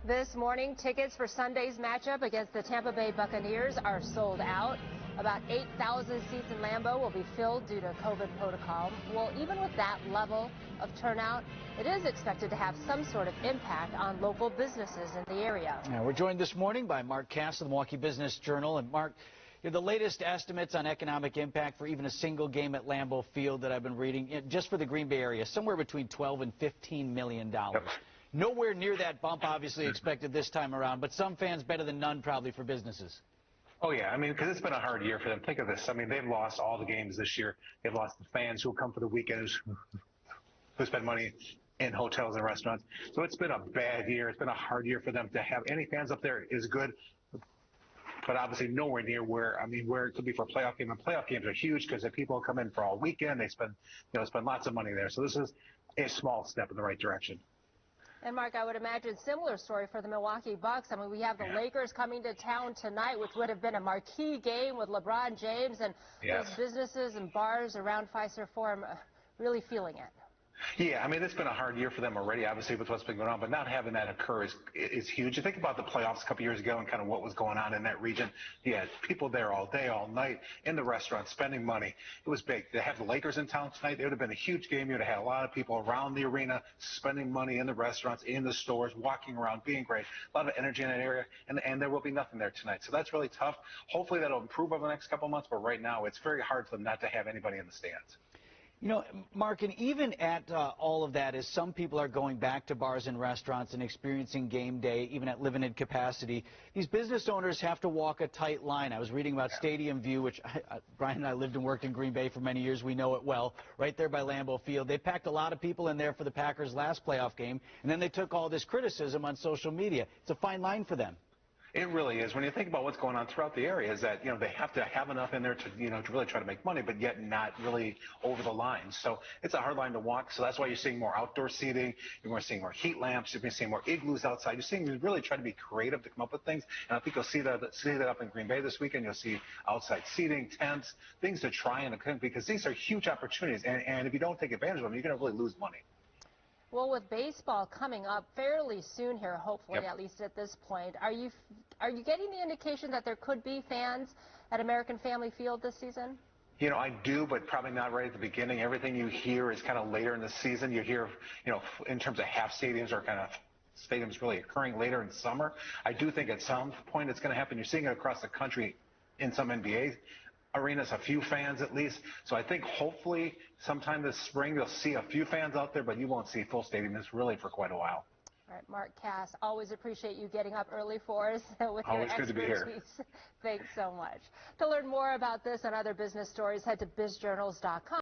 This morning, tickets for Sunday's matchup against the Tampa Bay Buccaneers are sold out. About 8,000 seats in Lambeau will be filled due to COVID protocol. Well, even with that level of turnout, it is expected to have some sort of impact on local businesses in the area. Now, we're joined this morning by Mark Kass of the Milwaukee Business Journal. And Mark, the latest estimates on economic impact for even a single game at Lambeau Field that I've been reading, just for the Green Bay area, somewhere between $12 and $15 million. Nowhere near that bump, obviously, expected this time around, but some fans better than none probably for businesses. Oh, yeah. I mean, because it's been a hard year for them. Think of this. I mean, they've lost all the games this year. They've lost the fans who come for the weekends, who spend money in hotels and restaurants. So it's been a bad year. It's been a hard year for them. To have any fans up there is good, but obviously nowhere near where it could be for a playoff game. And playoff games are huge because the people come in for all weekend. They spend lots of money there. So this is a small step in the right direction. And Mark, I would imagine similar story for the Milwaukee Bucks. I mean, we have the Lakers coming to town tonight, which would have been a marquee game with LeBron James, and those businesses and bars around Fiserv Forum really feeling it. Yeah, I mean, it's been a hard year for them already, obviously, with what's been going on, but not having that occur is huge. You think about the playoffs a couple years ago and kind of what was going on in that region. Yeah, people there all day, all night, in the restaurants, spending money. It was big. To have the Lakers in town tonight, it would have been a huge game. You would have had a lot of people around the arena, spending money in the restaurants, in the stores, walking around, being great. A lot of energy in that area, and there will be nothing there tonight. So that's really tough. Hopefully that'll improve over the next couple of months, but right now it's very hard for them not to have anybody in the stands. You know, Mark, and even at all of that, as some people are going back to bars and restaurants and experiencing game day, even at limited capacity, these business owners have to walk a tight line. I was reading about Stadium View, which Brian and I lived and worked in Green Bay for many years. We know it well, right there by Lambeau Field. They packed a lot of people in there for the Packers' last playoff game, and then they took all this criticism on social media. It's a fine line for them. It really is. When you think about what's going on throughout the area, is that they have to have enough in there to to really try to make money, but yet not really over the line. So it's a hard line to walk. So that's why you're seeing more outdoor seating. You're seeing more heat lamps. You're seeing more igloos outside. You're seeing really try to be creative to come up with things. And I think you'll see that up in Green Bay this weekend. You'll see outside seating, tents, things to try and because these are huge opportunities. And if you don't take advantage of them, you're going to really lose money. Well, with baseball coming up fairly soon here, hopefully, at least at this point, are you getting the indication that there could be fans at American Family Field this season? You know, I do, but probably not right at the beginning. Everything you hear is kind of later in the season. You hear, in terms of half stadiums or kind of stadiums really occurring later in summer. I do think at some point it's going to happen. You're seeing it across the country in some NBA arenas, a few fans at least. So I think hopefully sometime this spring you'll see a few fans out there, but you won't see full stadiums really for quite a while. All right, Mark Kass, always appreciate you getting up early for us with your expertise. Always good to be here. Thanks so much. To learn more about this and other business stories, head to bizjournals.com.